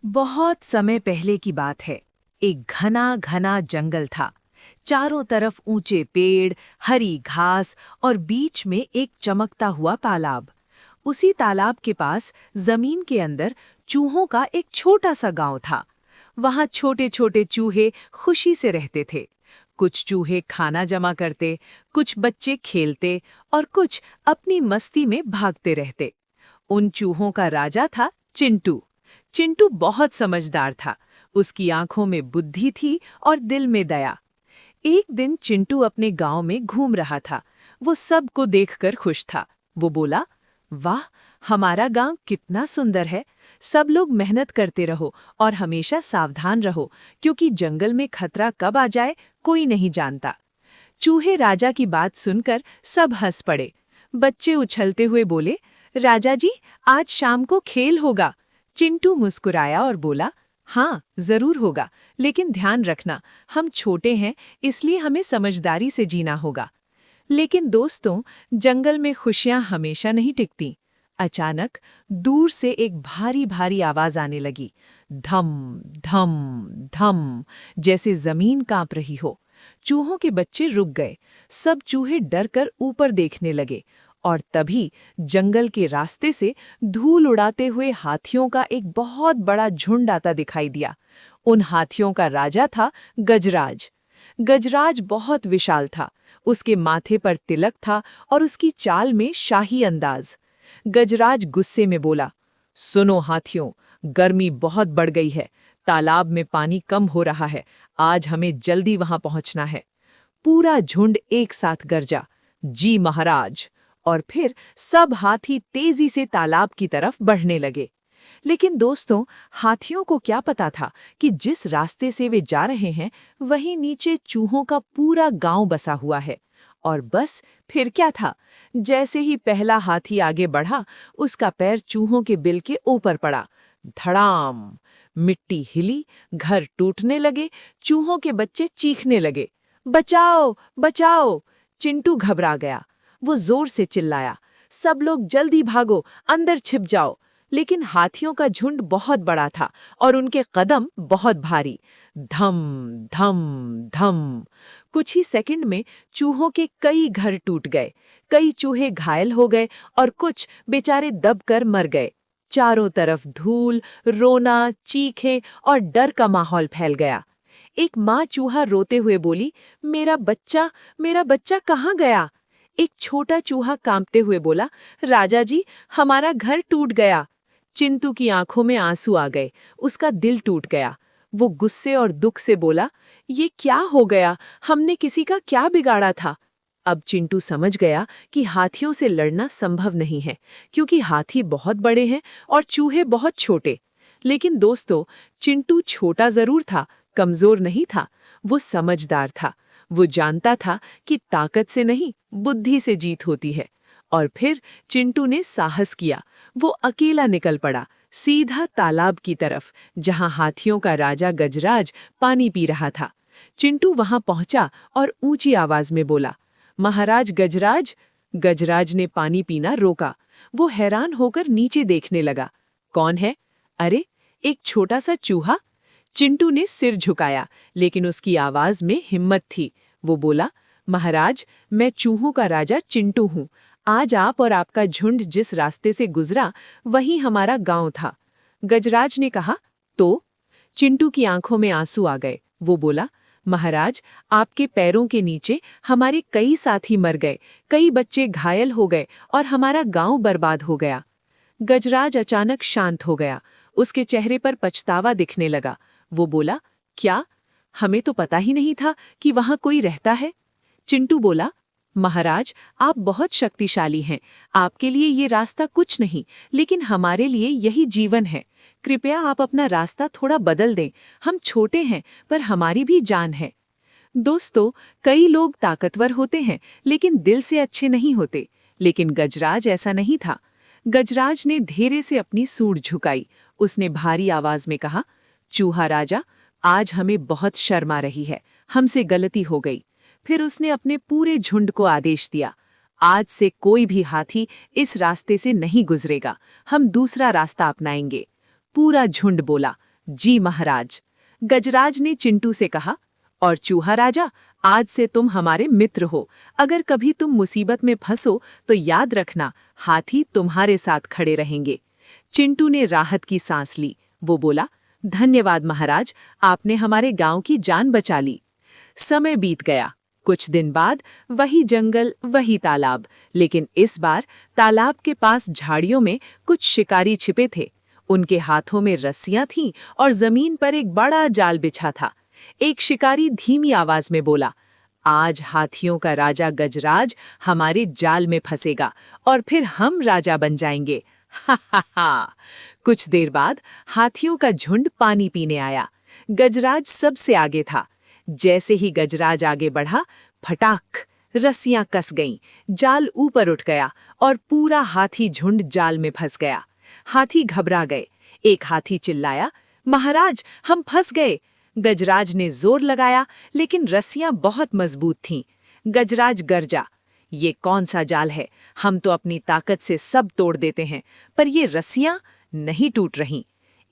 बहुत समय पहले की बात है। एक घना घना जंगल था। चारों तरफ ऊंचे पेड़, हरी घास और बीच में एक चमकता हुआ तालाब। उसी तालाब के पास जमीन के अंदर चूहों का एक छोटा सा गांव था। वहां छोटे छोटे चूहे खुशी से रहते थे। कुछ चूहे खाना जमा करते, कुछ बच्चे खेलते और कुछ अपनी मस्ती में भागते रहते। उन चूहों का राजा था चिंटू। चिंटू बहुत समझदार था। उसकी आंखों में बुद्धि थी और दिल में दया। एक दिन चिंटू अपने गांव में घूम रहा था। वो सबको देखकर खुश था। वो बोला, वाह, हमारा गांव कितना सुंदर है। सब लोग मेहनत करते रहो और हमेशा सावधान रहो, क्योंकि जंगल में खतरा कब आ जाए कोई नहीं जानता। चूहे राजा की बात सुनकर सब हंस पड़े। बच्चे उछलते हुए बोले, राजा जी, आज शाम को खेल होगा। चिंटू मुस्कुराया और बोला, हाँ जरूर होगा, लेकिन ध्यान रखना, हम छोटे हैं, इसलिए हमें समझदारी से जीना होगा। लेकिन दोस्तों, जंगल में खुशियां हमेशा नहीं टिकती। अचानक दूर से एक भारी भारी आवाज आने लगी। धम धम धम, जैसे जमीन कांप रही हो। चूहों के बच्चे रुक गए। सब चूहे डरकर ऊपर देखने लगे और तभी जंगल के रास्ते से धूल उड़ाते हुए हाथियों का एक बहुत बड़ा झुंड आता दिखाई दिया। उन हाथियों का राजा था गजराज। गजराज बहुत विशाल था। उसके माथे पर तिलक था और उसकी चाल में शाही अंदाज। गजराज गुस्से में बोला, सुनो हाथियों, गर्मी बहुत बढ़ गई है। तालाब में पानी कम हो रहा है। आज हमें जल्दी वहां पहुंचना है। पूरा झुंड एक साथ गरजा, जी महाराज। और फिर सब हाथी तेजी से तालाब की तरफ बढ़ने लगे। लेकिन दोस्तों, हाथियों को क्या पता था कि जिस रास्ते से वे जा रहे हैं वहीं नीचे चूहों का पूरा गांव बसा हुआ है। और बस फिर क्या था, जैसे ही पहला हाथी आगे बढ़ा, उसका पैर चूहों के बिल के ऊपर पड़ा। धड़ाम, मिट्टी हिली, घर टूटने लगे, चूहों के बच्चे चीखने लगे, बचाओ बचाओ। चिंटू घबरा गया। वो जोर से चिल्लाया, सब लोग जल्दी भागो, अंदर छिप जाओ। लेकिन हाथियों का झुंड बहुत बड़ा था और उनके कदम बहुत भारी। धम धम धम, कुछ ही सेकंड में चूहों के कई घर टूट गए। कई चूहे घायल हो गए और कुछ बेचारे दबकर मर गए। चारों तरफ धूल, रोना, चीखें और डर का माहौल फैल गया। एक माँ चूहा रोते हुए बोली, मेरा बच्चा कहाँ गया? एक छोटा चूहा कांपते हुए बोला, राजा जी, हमारा घर टूट गया। चिंटू की आंखों में आंसू आ गए। उसका दिल टूट गया। वो गुस्से और दुख से बोला, ये क्या हो गया? हमने किसी का क्या बिगाड़ा था? अब चिंटू समझ गया कि हाथियों से लड़ना संभव नहीं है, क्योंकि हाथी बहुत बड़े हैं और चूहे बहुत छोटे। लेकिन दोस्तों, चिंटू छोटा जरूर था, कमजोर नहीं था। वो समझदार था। वो जानता था कि ताकत से नहीं, बुद्धि से जीत होती है। और फिर चिंटू ने साहस किया। वो अकेला निकल पड़ा, सीधा तालाब की तरफ, जहां हाथियों का राजा गजराज पानी पी रहा था। चिंटू वहां पहुंचा और ऊंची आवाज में बोला, महाराज गजराज। गजराज ने पानी पीना रोका। वो हैरान होकर नीचे देखने लगा। कौन है? अरे, एक छोटा सा चूहा। चिंटू ने सिर झुकाया, लेकिन उसकी आवाज में हिम्मत थी। वो बोला, महाराज, मैं चूहों का राजा चिंटू हूँ। आज आप और आपका झुंड जिस रास्ते से गुजरा, वही हमारा गांव था। गजराज ने कहा, तो? चिंटू की आंखों में आंसू आ गए। वो बोला, महाराज, आपके पैरों के नीचे हमारे कई साथी मर गए, कई बच्चे घायल हो गए और हमारा गांव बर्बाद हो गया। गजराज अचानक शांत हो गया। उसके चेहरे पर पछतावा दिखने लगा। वो बोला, क्या? हमें तो पता ही नहीं था कि वहां कोई रहता है। चिंटू बोला, महाराज, आप बहुत शक्तिशाली हैं। आपके लिए ये रास्ता कुछ नहीं, लेकिन हमारे लिए यही जीवन है। कृपया आप अपना रास्ता थोड़ा बदल दें। हम छोटे हैं, पर हमारी भी जान है। दोस्तों, कई लोग ताकतवर होते हैं, लेकिन दिल से अच्छे नहीं होते। लेकिन गजराज ऐसा नहीं था। गजराज ने धीरे से अपनी सूंड झुकाई। उसने भारी आवाज में कहा, चूहा राजा, आज हमें बहुत शर्म आ रही है। हमसे गलती हो गई। फिर उसने अपने पूरे झुंड को आदेश दिया, आज से कोई भी हाथी इस रास्ते से नहीं गुजरेगा। हम दूसरा रास्ता अपनाएंगे। पूरा झुंड बोला, जी महाराज। गजराज ने चिंटू से कहा, और चूहा राजा, आज से तुम हमारे मित्र हो। अगर कभी तुम मुसीबत में फंसो तो याद रखना, हाथी तुम्हारे साथ खड़े रहेंगे। चिंटू ने राहत की सांस ली। वो बोला, धन्यवाद महाराज, आपने हमारे गांव की जान बचा ली। समय बीत गया। कुछ दिन बाद वही जंगल, वही तालाब, लेकिन इस बार तालाब के पास झाड़ियों में कुछ शिकारी छिपे थे। उनके हाथों में रस्सियां थीं और जमीन पर एक बड़ा जाल बिछा था। एक शिकारी धीमी आवाज में बोला, आज हाथियों का राजा गजराज हमारे जाल में फंसेगा और फिर हम राजा बन जाएंगे। हा हा हा। कुछ देर बाद हाथियों का झुंड पानी पीने आया। गजराज सबसे आगे था। जैसे ही गजराज आगे बढ़ा, फटाक, रस्सियां कस गईं, जाल ऊपर उठ गया और पूरा हाथी झुंड जाल में फंस गया। हाथी घबरा गए। एक हाथी चिल्लाया, महाराज, हम फंस गए। गजराज ने जोर लगाया, लेकिन रस्सियां बहुत मजबूत थीं। गजराज गरजा, ये कौन सा जाल है? हम तो अपनी ताकत से सब तोड़ देते हैं, पर ये रस्सियां नहीं टूट रहीं।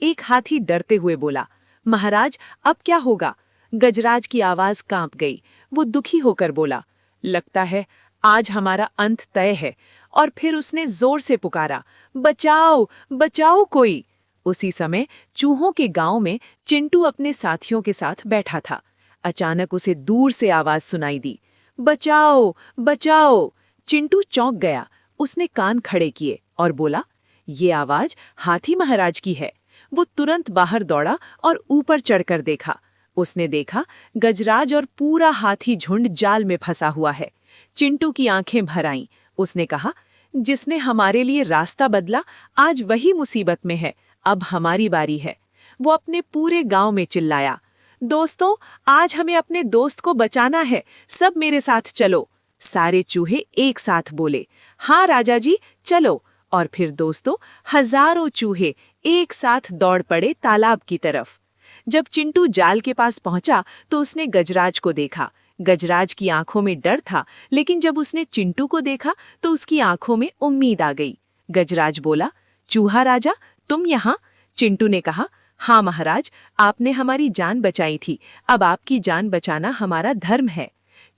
एक हाथी डरते हुए बोला, महाराज, अब क्या होगा? गजराज की आवाज कांप गई। वो दुखी होकर बोला, लगता है आज हमारा अंत तय है। और फिर उसने जोर से पुकारा, बचाओ, बचाओ कोई। उसी समय चूहों के गांव में चिंटू अपने साथियों के साथ बैठा था। अचानक उसे दूर से आवाज सुनाई दी, बचाओ, बचाओ। चिंटू चौंक गया। उसने कान खड़े किए और बोला, ये आवाज हाथी महाराज की है। वो तुरंत बाहर दौड़ा और ऊपर चढ़कर देखा। उसने देखा गजराज और पूरा हाथी झुंड जाल में फंसा हुआ है। चिंटू की आंखें भर आईं। उसने कहा, जिसने हमारे लिए रास्ता बदला, आज वही मुसीबत में है। अब हमारी बारी है। वो अपने पूरे गांव में चिल्लाया, दोस्तों, आज हमें अपने दोस्त को बचाना है, सब मेरे साथ चलो। सारे चूहे एक साथ बोले, हाँ राजा जी, चलो। और फिर दोस्तों, हजारों चूहे एक साथ दौड़ पड़े तालाब की तरफ। जब चिंटू जाल के पास पहुंचा तो उसने गजराज को देखा। गजराज की आंखों में डर था, लेकिन जब उसने चिंटू को देखा तो उसकी आंखों में उम्मीद आ गई। गजराज बोला, चूहा राजा, तुम यहाँ? चिंटू ने कहा, हाँ महाराज, आपने हमारी जान बचाई थी, अब आपकी जान बचाना हमारा धर्म है।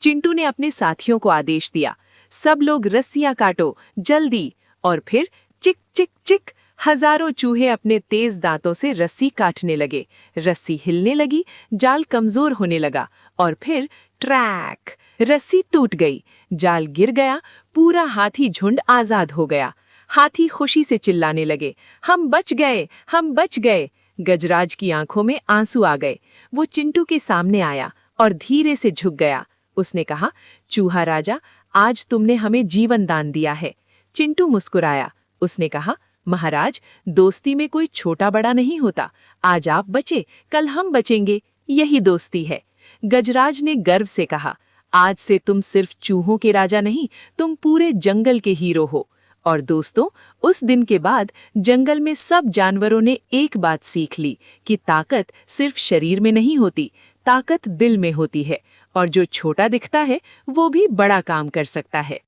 चिंटू ने अपने साथियों को आदेश दिया, सब लोग रस्सियां काटो, जल्दी। और फिर चिक चिक चिक, हजारों चूहे अपने तेज दांतों से रस्सी काटने लगे। रस्सी हिलने लगी, जाल कमजोर होने लगा और फिर ट्रैक, रस्सी टूट गई, जाल गिर गया, पूरा हाथी झुंड आजाद हो गया। हाथी खुशी से चिल्लाने लगे, हम बच गए, हम बच गए। गजराज की आंखों में आंसू आ गए। वो चिंटू के सामने आया और धीरे से झुक गया। उसने कहा, चूहा राजा, आज तुमने हमें जीवन दान दिया है। चिंटू मुस्कुराया। उसने कहा, महाराज, दोस्ती में कोई छोटा बड़ा नहीं होता। आज आप बचे, कल हम बचेंगे, यही दोस्ती है। गजराज ने गर्व से कहा, आज से तुम सिर्फ चूहों के राजा नहीं, तुम पूरे जंगल के हीरो हो। और दोस्तों, उस दिन के बाद जंगल में सब जानवरों ने एक बात सीख ली कि ताकत सिर्फ शरीर में नहीं होती, ताकत दिल में होती है। और जो छोटा दिखता है वो भी बड़ा काम कर सकता है।